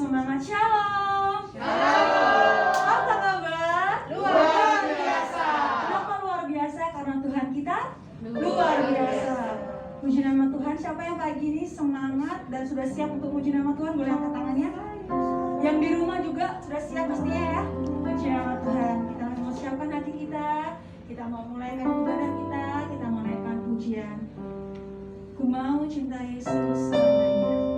Semangat shalom. Shalom. Apa kabar? Luar biasa. Kenapa luar biasa? Karena Tuhan kita luar biasa. Puji nama Tuhan. Siapa yang pagi ini semangat dan sudah siap untuk puji nama Tuhan? Boleh angkat tangannya. Yang di rumah juga sudah siap pastinya ya. Puji nama Tuhan. Kita mau siapkan hati kita. Kita mau mulaikan ibadah kita. Kita mau naikkan pujian. Ku mau cinta Yesus selamanya.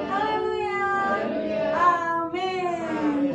Haleluya. Amin.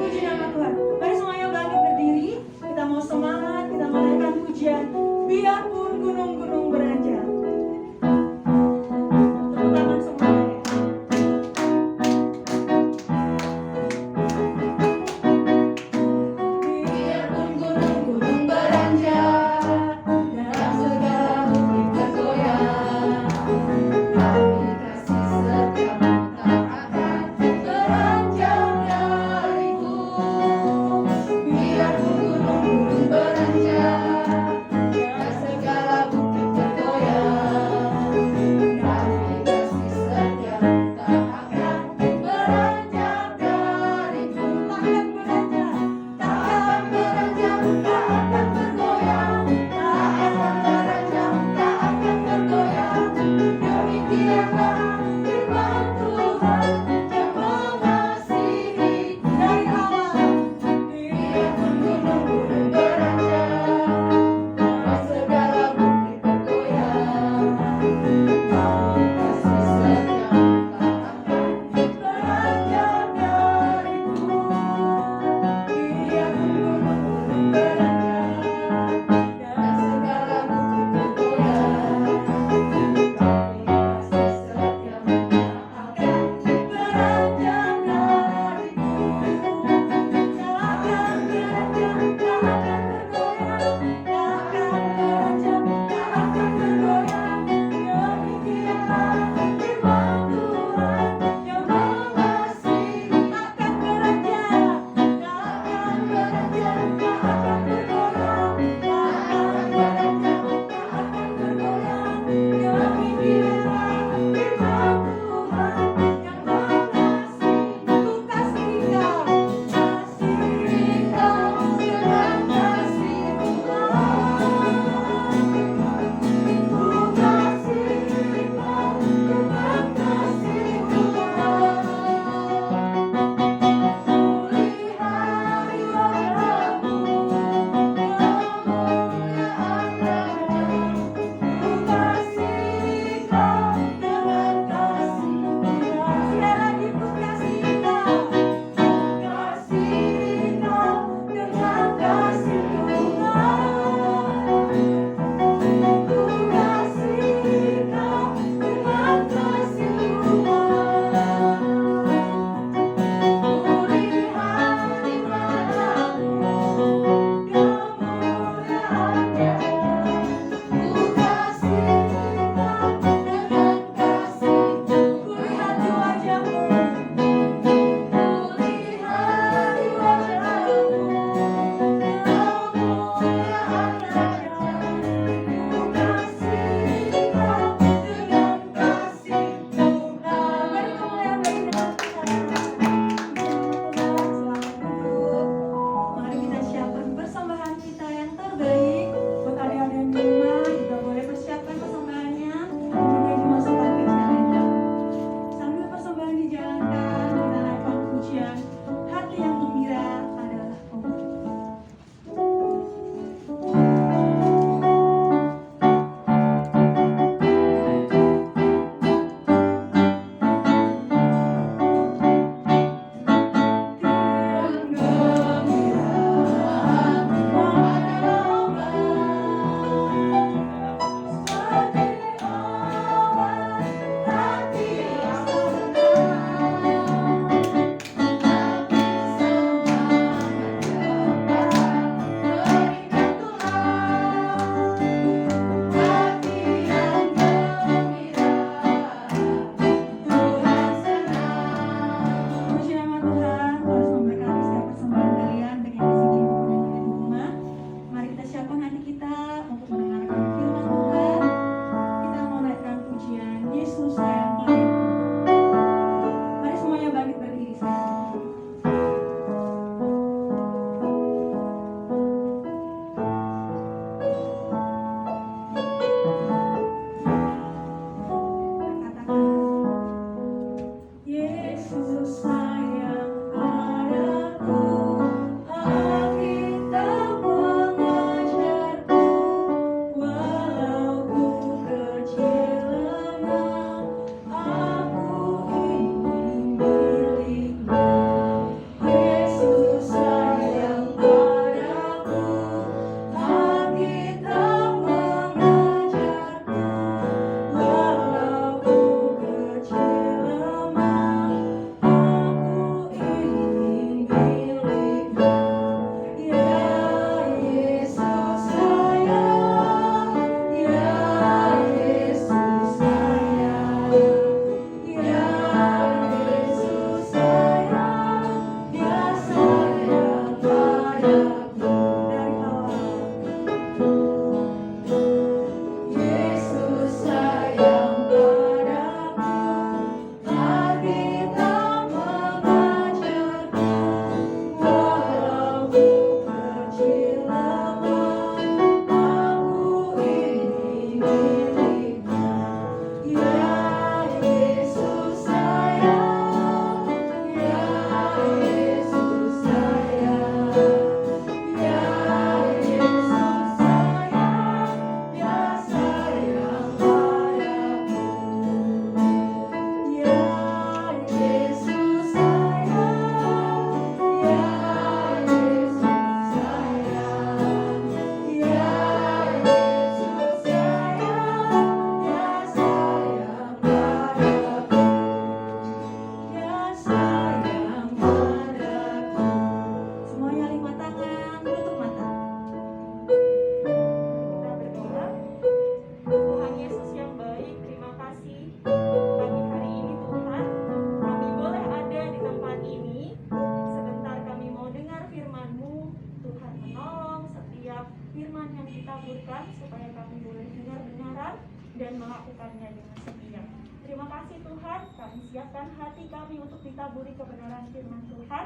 melakukannya dengan setia. Terima kasih Tuhan, kami siapkan hati kami untuk ditaburi kebenaran firman Tuhan.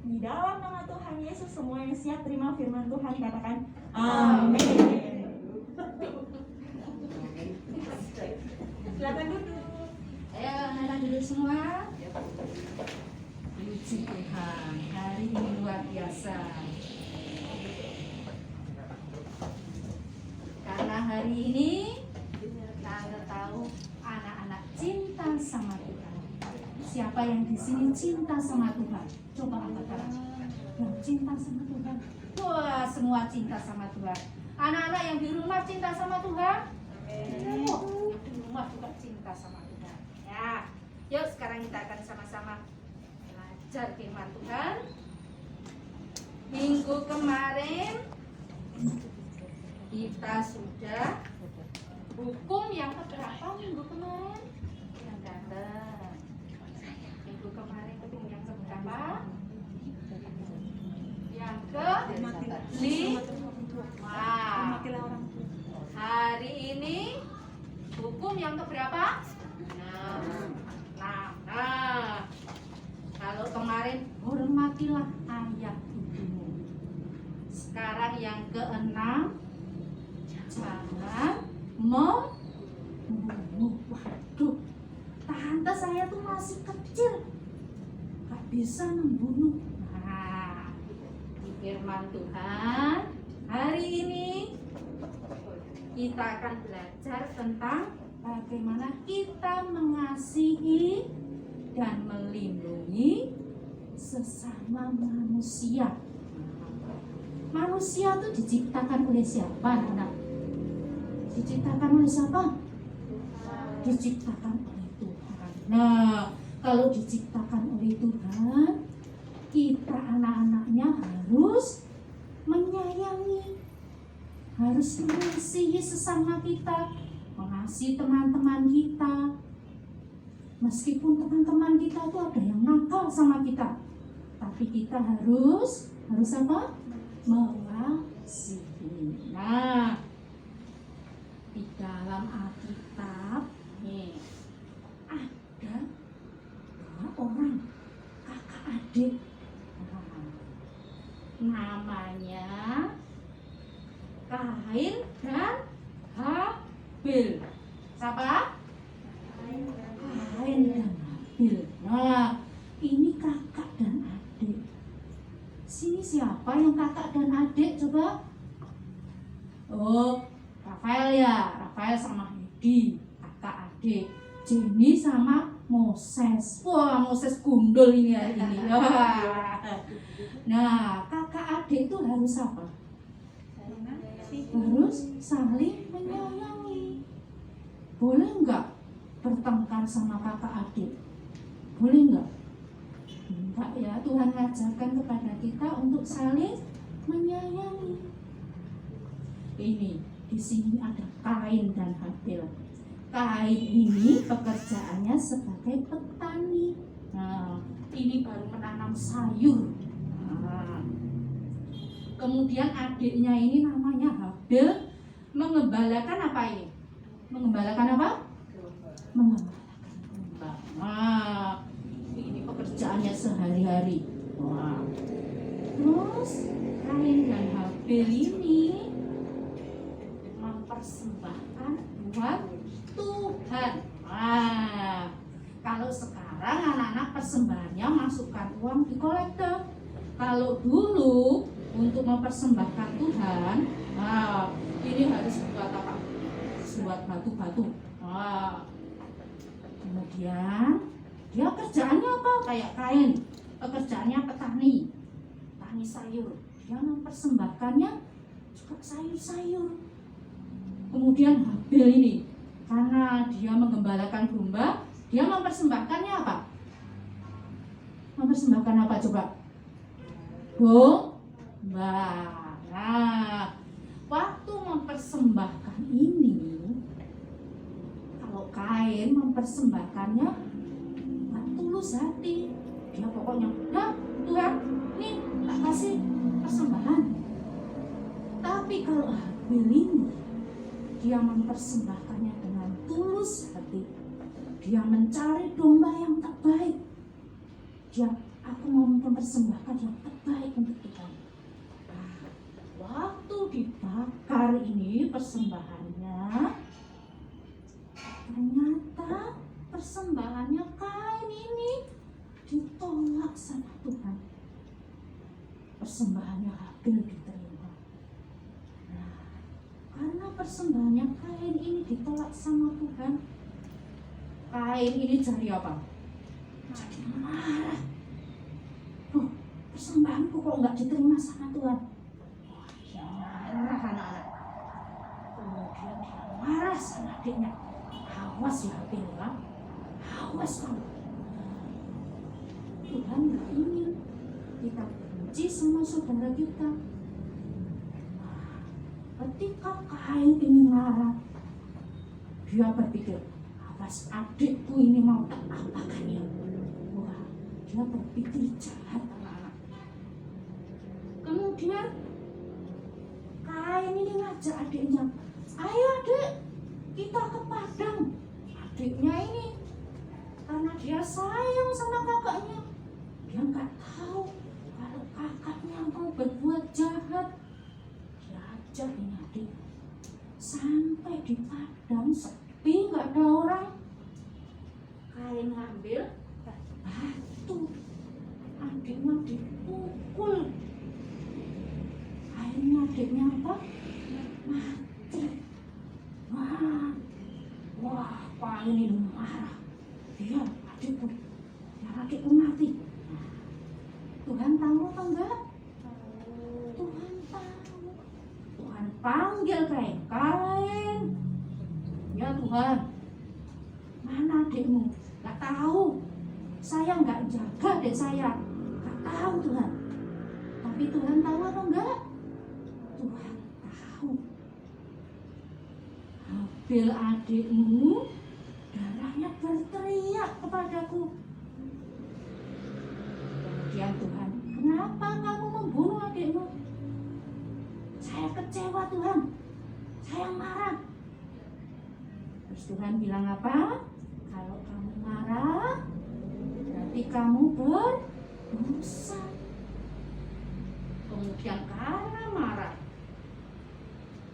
Di dalam nama Tuhan Yesus, semua yang siap terima firman Tuhan katakan amin. Silakan duduk. Ayo anak-anak duduk semua. Puji Tuhan, hari ini luar biasa. Karena hari ini kita tahu anak-anak cinta sama Tuhan. Siapa yang di sini cinta sama Tuhan? Coba angkat tangan. Yang cinta sama Tuhan. Wah, semua cinta sama Tuhan. Anak-anak yang di rumah cinta sama Tuhan? Yang di rumah juga cinta sama Tuhan. Ya, yuk sekarang kita akan sama-sama belajar firman Tuhan. Minggu kemarin kita sudah hukum yang keberapa minggu kemarin? Yang datang. Minggu kemarin hukum yang keberapa? Yang ke-5. Hari ini hukum yang keberapa? 6. Nah, kalau kemarin hormatilah ayah ibumu. Sekarang yang ke-6, jangan membunuh. Waduh, tante saya tuh masih kecil, gak bisa membunuh. Nah, di firman Tuhan hari ini kita akan belajar tentang bagaimana kita mengasihi dan melindungi sesama manusia. Manusia itu diciptakan oleh siapa, anak? Diciptakan oleh siapa? Diciptakan oleh Tuhan. Nah, kalau diciptakan oleh Tuhan, kita anak-anaknya harus menyayangi, harus mengasihi sesama kita, mengasihi teman-teman kita. Meskipun teman-teman kita itu ada yang nakal sama kita, tapi kita harus apa? Mengasihi. Nah, di dalam Alkitab nih ada 2 orang kakak adik. Namanya Kain dan Habil. Siapa? Kain dan Habil. Nah, ini kakak dan adik. Sini siapa yang kakak dan adik? Coba. Oh, Rafael ya. Rafael sama Hedi, kakak adik. Jenny sama Moses. Wah, Moses gundul ini hari ini. Nah, kakak adik itu harus apa? Harus saling menyayangi. Boleh nggak bertengkar sama kakak adik? Boleh nggak? Enggak ya, Tuhan mengajarkan kepada kita untuk saling menyayangi. Ini di sini ada Kain dan Habil. Kain ini pekerjaannya sebagai petani. Nah, ini baru menanam sayur. Nah, kemudian adiknya ini namanya Habil mengembalakan apa ini? Mengembalakan apa? Mengembalakan domba. Nah, ini pekerjaannya sehari-hari. Wah. Terus Kain dan Habil ini mempersembahkan buat Tuhan. Nah, kalau sekarang anak-anak persembahannya masukkan uang di kolektor. Kalau dulu untuk mempersembahkan Tuhan, nah, ini harus buat apa? Buat batu-batu. Nah, kemudian dia kerjaannya apa? Kayak Kain, pekerjaannya petani sayur. Dia mempersembahkannya juga sayur-sayur. Kemudian Habil ini, karena dia menggembalakan domba, dia mempersembahkannya apa? Mempersembahkan apa coba? Domba. Nah, waktu mempersembahkan ini, kalau Kain mempersembahkannya nggak tulus hati. Dia pokoknya, nah Tuhan, nih tak kasih persembahan. Tapi kalau Habil ini, dia mempersembahkannya dengan tulus Dia mencari domba yang terbaik. Aku mau mempersembahkan yang terbaik untuk Tuhan. Nah, waktu dibakar ini persembahannya, ternyata persembahannya Kain ini ditolak sama Tuhan. Persembahannya Habil diterima. Nah, karena persembahannya Kain ini ditolak sama Tuhan, Kain ini jadi apa? Jadi marah. Persembahanku kok nggak diterima sama Tuhan? Wah, dia marah anak-anak. Kemudian dia marah sama adiknya. Awas ya Habil, awas kamu. Tuhan nggak ingin kita benci sama saudara kita. Nah, ketika Kain ini marah, dia berpikir, awas adikku ini mau tak apakan ya. Wah, dia berpikir jahat anak-anak. Kemudian Kain ini ngajak adiknya, ayo adik, kita ke padang. Adiknya ini karena dia sayang sama kakaknya, dia nggak tahu kalau kakaknya mau berbuat jahat. Dia ajak ini adik. Sampai di padang sepi, nggak ada orang. Kain ngambil batu, adiknya dipukul. Akhirnya adiknya apa? Mati. Wah, Kain ini marah. Dia adikku mati. Tuhan tahu apa enggak? Tuhan tahu. Tuhan panggil Kain. Kain, ya Tuhan, mana adikmu? Gak tahu. Saya nggak jaga adik saya. Gak tahu Tuhan. Tapi Tuhan tahu apa enggak? Tuhan tahu. Habil adikmu, darahnya berteriak kepadaku. Kemudian Tuhan, kenapa kamu membunuh adikmu? Saya kecewa Tuhan. Saya marah. Terus Tuhan bilang apa? Kalau kamu marah, berarti kamu berdosa. Kemudian karena marah,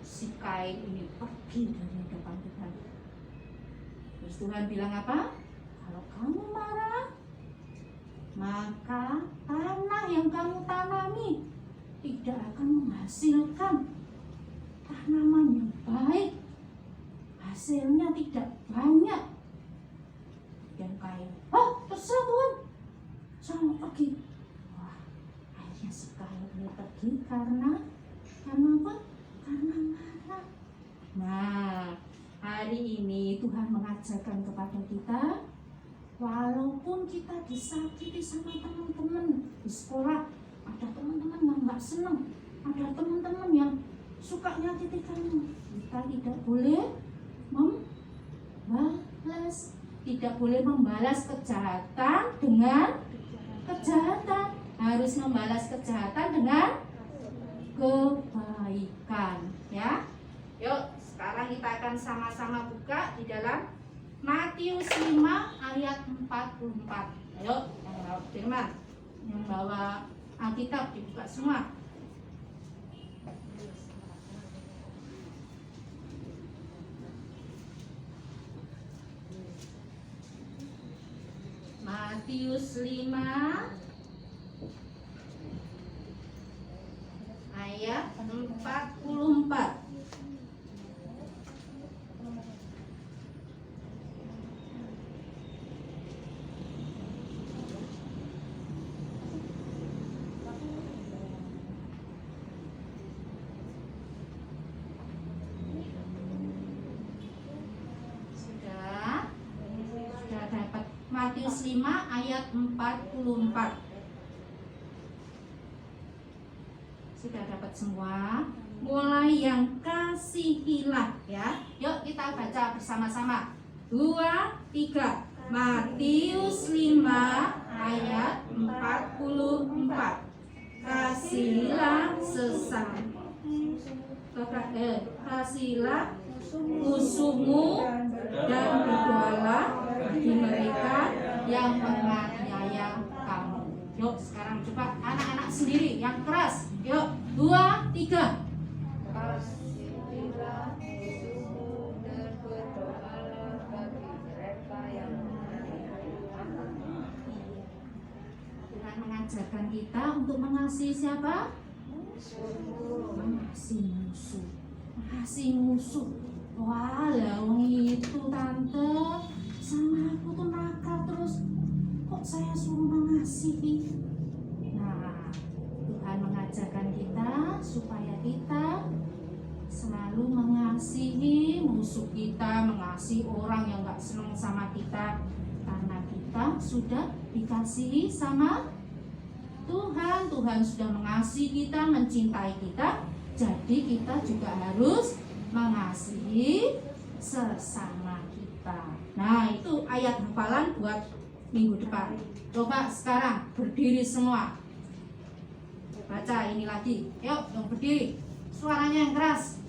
si Kain ini pergi dari depan Tuhan. Terus Tuhan bilang apa? Kalau kamu marah, maka tanah yang kamu tanami tidak akan menghasilkan tanaman yang baik. Hasilnya tidak banyak. Dan Kain, terserah Tuhan, saya mau pergi. Wah, akhirnya si Kain ini pergi karena apa? Karena marah. Nah, hari ini Tuhan mengajarkan kepada kita, walaupun kita disakiti sama teman-teman di sekolah, ada teman-teman yang nggak senang, ada teman-teman yang suka nyakiti kamu, kita tidak boleh membalas, tidak boleh membalas kejahatan dengan kejahatan, harus membalas kejahatan dengan kebaikan, ya. Yuk, sekarang kita akan sama-sama buka di dalam Matius 5 ayat 44. Ayo, yang bawa firman, yang bawa Alkitab dibuka semua. Matius 5 ayat 44. Sudah dapat Matius 5 ayat 44. Sudah dapat semua? Mulai yang kasihilah, ya. Yuk kita baca bersama-sama. 2, 3. Matius 5 ayat 44. Kasihilah sesama. Kasihilah musuhmu dan berdoalah bagi sendiri yang keras. Yuk, 2, 3. Kasihilah musuhmu dan berdoalah bagi mereka yang menganiaya. Tuhan mengajarkan kita untuk mengasihi siapa? Mengasihi musuh. Mengasihi musuh. Wah, lawang itu tante sama aku tuh nakal terus. Kok saya suruh mengasihi? Nah, Tuhan mengajarkan kita supaya kita selalu mengasihi musuh kita, mengasihi orang yang gak senang sama kita, karena kita sudah dikasihi sama Tuhan. Tuhan sudah mengasihi kita, mencintai kita, jadi kita juga harus mengasihi sesama kita. Nah, itu ayat hafalan buat minggu depan. Coba sekarang berdiri semua. Baca ini lagi. Yuk, yang berdiri. Suaranya yang keras.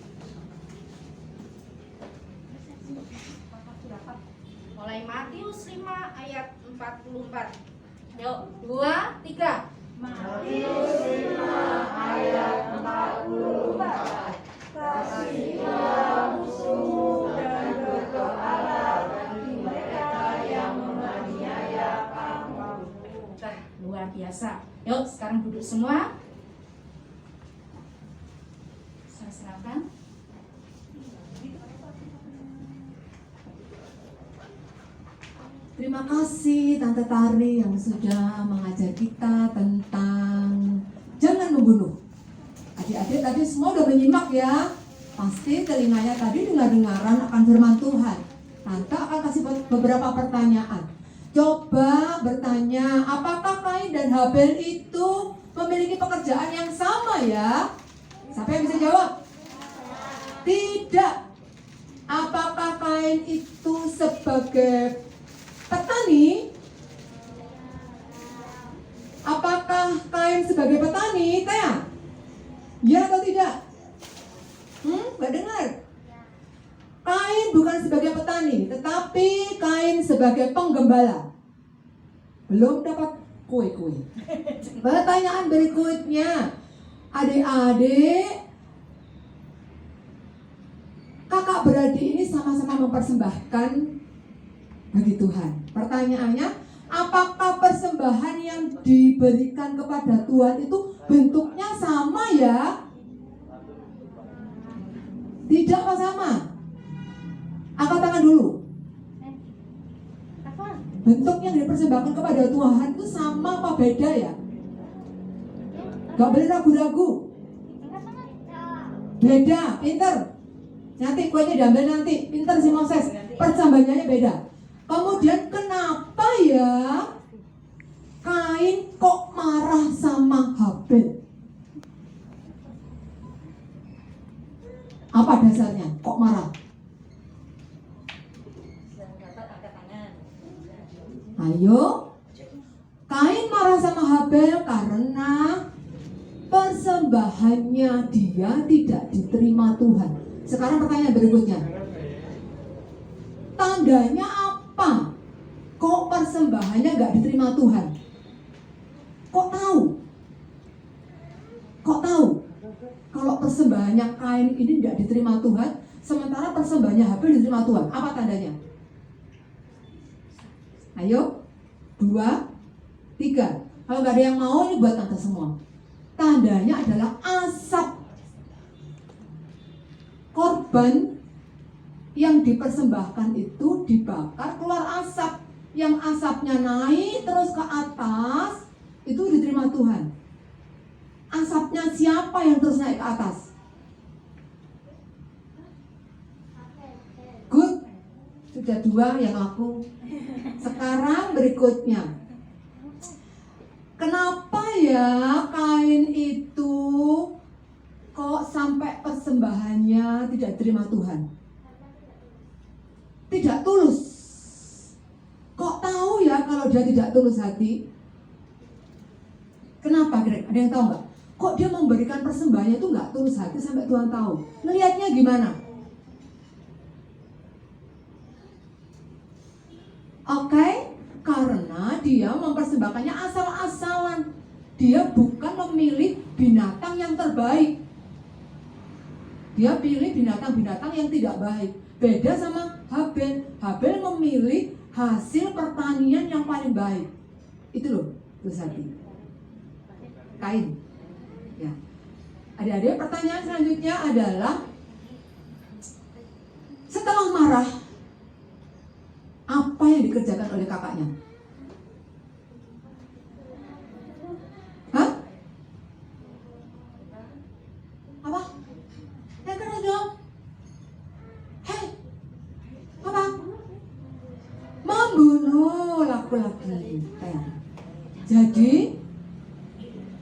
Mulai Matius 5 ayat 44. Yuk, 2, 3. Matius 5 ayat 44. Kasihilah musuhmu dan berdoalah bagi mereka yang menganiaya kamu. Nah, luar biasa. Yuk, sekarang duduk semua. Saya serahkan. Terima kasih Tante Tari yang sudah mengajar kita tentang jangan membunuh. Adik-adik tadi semua udah menyimak ya. Pasti telinganya tadi dengar-dengaran akan firman Tuhan. Tante akan kasih beberapa pertanyaan. Coba bertanya, apakah Kain dan Habel itu memiliki pekerjaan yang sama ya? Siapa yang bisa jawab? Tidak. Apakah Kain itu sebagai petani? Apakah Kain sebagai petani, Taya? Ya atau tidak? Gak dengar. Kain bukan sebagai petani, tetapi Kain sebagai penggembala. Belum dapat kue-kue. Pertanyaan berikutnya, adik-adik, kakak beradik ini sama-sama mempersembahkan bagi Tuhan. Pertanyaannya, apakah persembahan yang diberikan kepada Tuhan itu bentuknya sama ya? Tidak apa sama? Angkat tangan dulu. Bentuk yang dipersembahkan kepada Tuhan itu sama apa beda ya? Gak boleh ragu-ragu. Beda, pinter. Nanti kuenya diambil nanti, pinter si Moses. Persembahannya beda. Kemudian kenapa ya Kain kok marah sama Habel? Apa dasarnya? Kok marah? Ayo. Kain marah sama Habel karena persembahannya dia tidak diterima Tuhan. Sekarang pertanyaan berikutnya. Tandanya apa? Kok persembahannya gak diterima Tuhan? Kok tahu? Kok tahu? Kalau persembahannya Kain ini tidak diterima Tuhan, sementara persembahannya Habel diterima Tuhan. Apa tandanya? Ayo, 2, 3. Kalau gak ada yang mau, ini buat tante semua. Tandanya adalah asap korban yang dipersembahkan itu dibakar, keluar asap. Yang asapnya naik terus ke atas, itu diterima Tuhan. Asapnya siapa yang terus naik ke atas? Good. Sudah 2 yang aku. Sekarang berikutnya. Kenapa ya Kain itu kok sampai persembahannya tidak diterima Tuhan? Tidak tulus. Kok tahu ya kalau dia tidak tulus hati? Kenapa, Greg? Ada yang tahu nggak? Kok dia memberikan persembahannya itu nggak tulus hati sampai Tuhan tahu? Ngelihatnya gimana? Oke, karena dia mempersembahkannya asal-asalan. Dia bukan memilih binatang yang terbaik. Dia pilih binatang-binatang yang tidak baik. Beda sama Habel. Habel memilih hasil pertanian yang paling baik. Itu loh, hati. Kain. Ya. Adik-adik, pertanyaan selanjutnya adalah setelah marah, apa yang dikerjakan oleh kakaknya? Hah? Apa? Yang keras dong. Hei, apa? Membunuh laki-laki. Jadi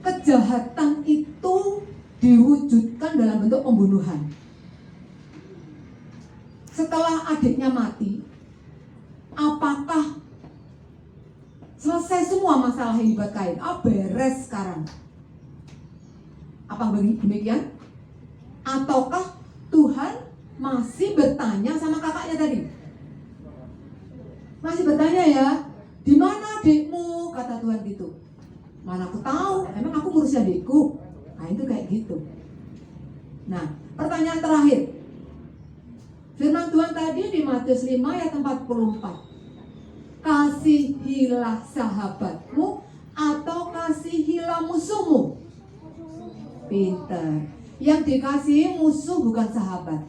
kejahatan itu diwujudkan dalam bentuk pembunuhan. Setelah adiknya mati, apakah selesai semua masalah ini buat Kain? Beres sekarang. Apa demikian? Ataukah Tuhan masih bertanya sama kakaknya tadi? Masih bertanya ya, di mana adikmu? Kata Tuhan gitu. Mana aku tahu, emang aku ngurus adikku? Nah itu kayak gitu. Nah, pertanyaan terakhir. Firman Tuhan tadi di Matius 5 ayat 44. Kasihilah sahabatmu atau kasihilah musuhmu. Pinter. Yang dikasihi musuh bukan sahabat.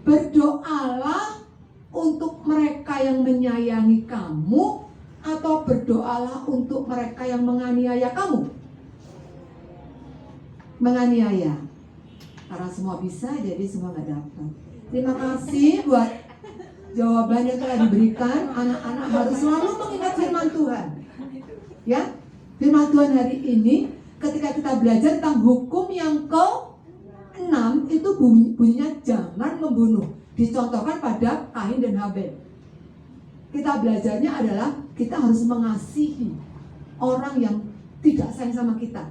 Berdoalah untuk mereka yang menyayangi kamu atau berdoalah untuk mereka yang menganiaya kamu. Menganiaya. Karena semua bisa, jadi semua gak dapat. Terima kasih buat jawaban yang telah diberikan. Anak-anak harus selalu mengingat firman Tuhan. Ya, firman Tuhan hari ini ketika kita belajar tentang hukum yang ke-6 itu bunyinya jangan membunuh. Dicontohkan pada Kain dan Habel. Kita belajarnya adalah kita harus mengasihi orang yang tidak sayang sama kita.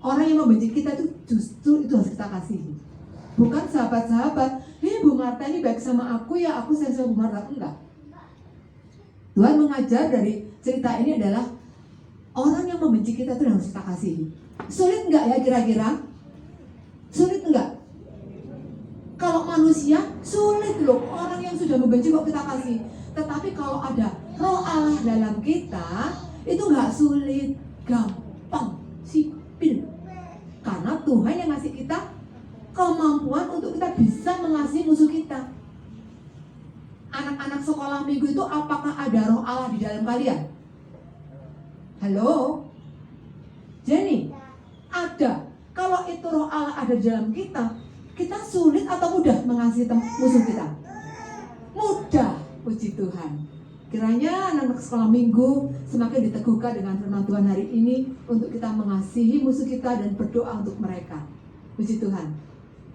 Orang yang membenci kita itu justru itu harus kita kasihi. Bukan sahabat-sahabat, Bu Marta ini baik sama aku ya, aku sayang sama Bu Marta. Enggak. Tuhan mengajar dari cerita ini adalah orang yang membenci kita itu harus kita kasihi. Sulit enggak ya kira-kira? Sulit enggak? Kalau manusia sulit loh, orang yang sudah membenci kok kita kasih. Tetapi kalau ada Roh Allah dalam kita, itu enggak sulit, gampang, sipil. Karena Tuhan yang ngasih kita kemampuan untuk kita bisa mengasihi musuh kita. Anak-anak sekolah minggu itu apakah ada Roh Allah di dalam kalian? Halo? Jenny? Ada. Kalau itu Roh Allah ada di dalam kita, kita sulit atau mudah mengasihi musuh kita? Mudah, puji Tuhan. Kiranya anak-anak sekolah minggu semakin diteguhkan dengan firman Tuhan hari ini untuk kita mengasihi musuh kita dan berdoa untuk mereka. Puji Tuhan.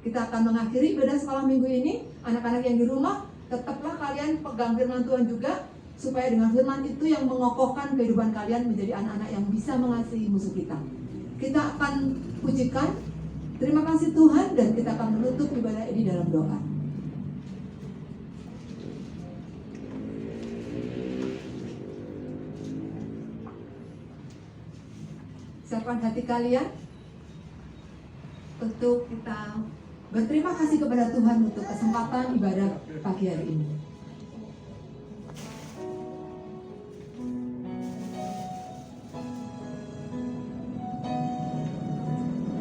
Kita akan mengakhiri ibadah sekolah minggu ini. Anak-anak yang di rumah, tetaplah kalian pegang firman Tuhan juga, supaya dengan firman itu yang mengokohkan kehidupan kalian menjadi anak-anak yang bisa mengasihi musuh kita. Kita akan pujikan, terima kasih Tuhan, dan kita akan menutup ibadah ini dalam doa. Siapkan hati kalian untuk kita berterima kasih kepada Tuhan untuk kesempatan ibadah pagi hari ini.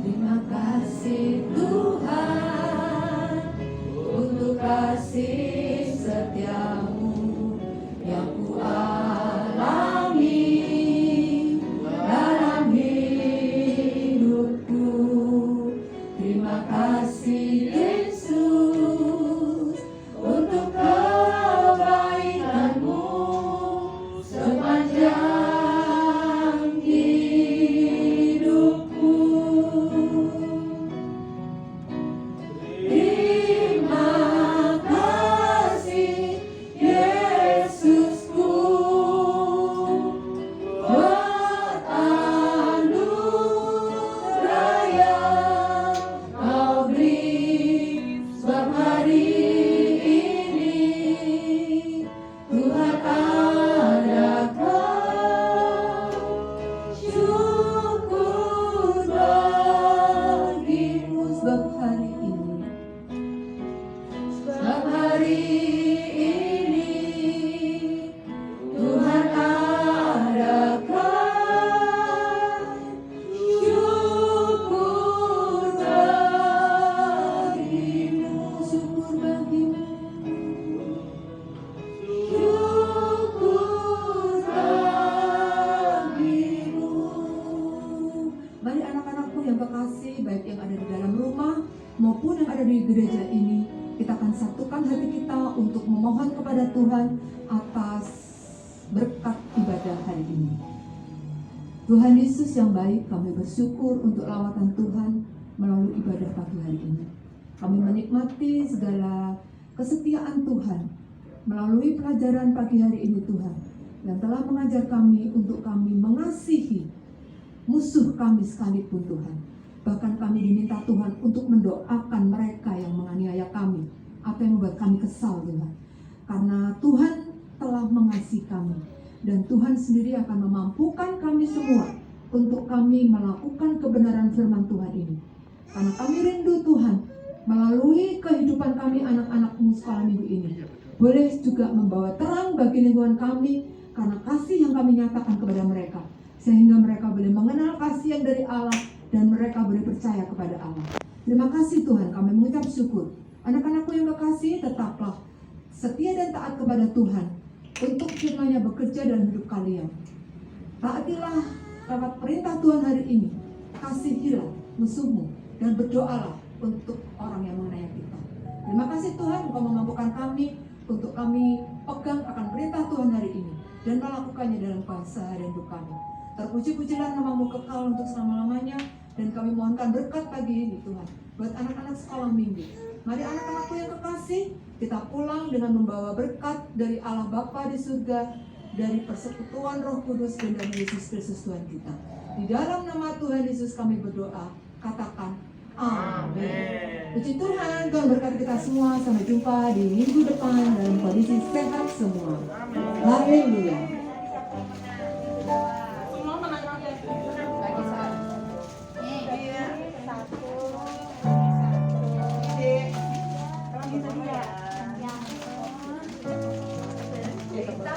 Terima kasih Tuhan untuk kasih setiamu yang ku alami dalam hidupku. Terima kasih Yesus untuk memohon kepada Tuhan atas berkat ibadah hari ini. Tuhan Yesus yang baik, kami bersyukur untuk lawatan Tuhan melalui ibadah pagi hari ini. Kami menikmati segala kesetiaan Tuhan melalui pelajaran pagi hari ini Tuhan, yang telah mengajar kami untuk kami mengasihi musuh kami sekalipun Tuhan. Bahkan kami diminta Tuhan untuk mendoakan mereka yang menganiaya kami, apa yang membuat kami kesal Tuhan. Karena Tuhan telah mengasihi kami, dan Tuhan sendiri akan memampukan kami semua untuk kami melakukan kebenaran firman Tuhan ini. Karena kami rindu Tuhan, melalui kehidupan kami anak-anak-Mu sekolah minggu ini, boleh juga membawa terang bagi lingkungan kami, karena kasih yang kami nyatakan kepada mereka, sehingga mereka boleh mengenal kasih yang dari Allah, dan mereka boleh percaya kepada Allah. Terima kasih Tuhan, kami mengucap syukur. Anak-anakku yang berkasih, tetaplah setia dan taat kepada Tuhan, untuk firman-Nya bekerja dalam hidup kalian. Taatilah lewat perintah Tuhan hari ini, kasihilah musuhmu, dan berdoalah untuk orang yang menganiaya kita. Terima kasih Tuhan, Engkau memampukan kami untuk kami pegang akan perintah Tuhan hari ini dan melakukannya dalam keseharian hidup kami. Terpuji-pujilah nama-Mu kekal untuk selama-lamanya, dan kami mohonkan berkat pagi ini Tuhan buat anak-anak sekolah minggu. Mari anak-anakku yang kekasih, kita pulang dengan membawa berkat dari Allah Bapa di surga, dari persekutuan Roh Kudus, dan dari Yesus Kristus Tuhan kita. Di dalam nama Tuhan Yesus kami berdoa, katakan amin. Puji Tuhan, Tuhan berkati kita semua. Sampai jumpa di minggu depan dalam kondisi sehat semua. Haleluya. Semua menangkap ya. Bagi saat. Iya, satu. Kalau bisa dia. Kita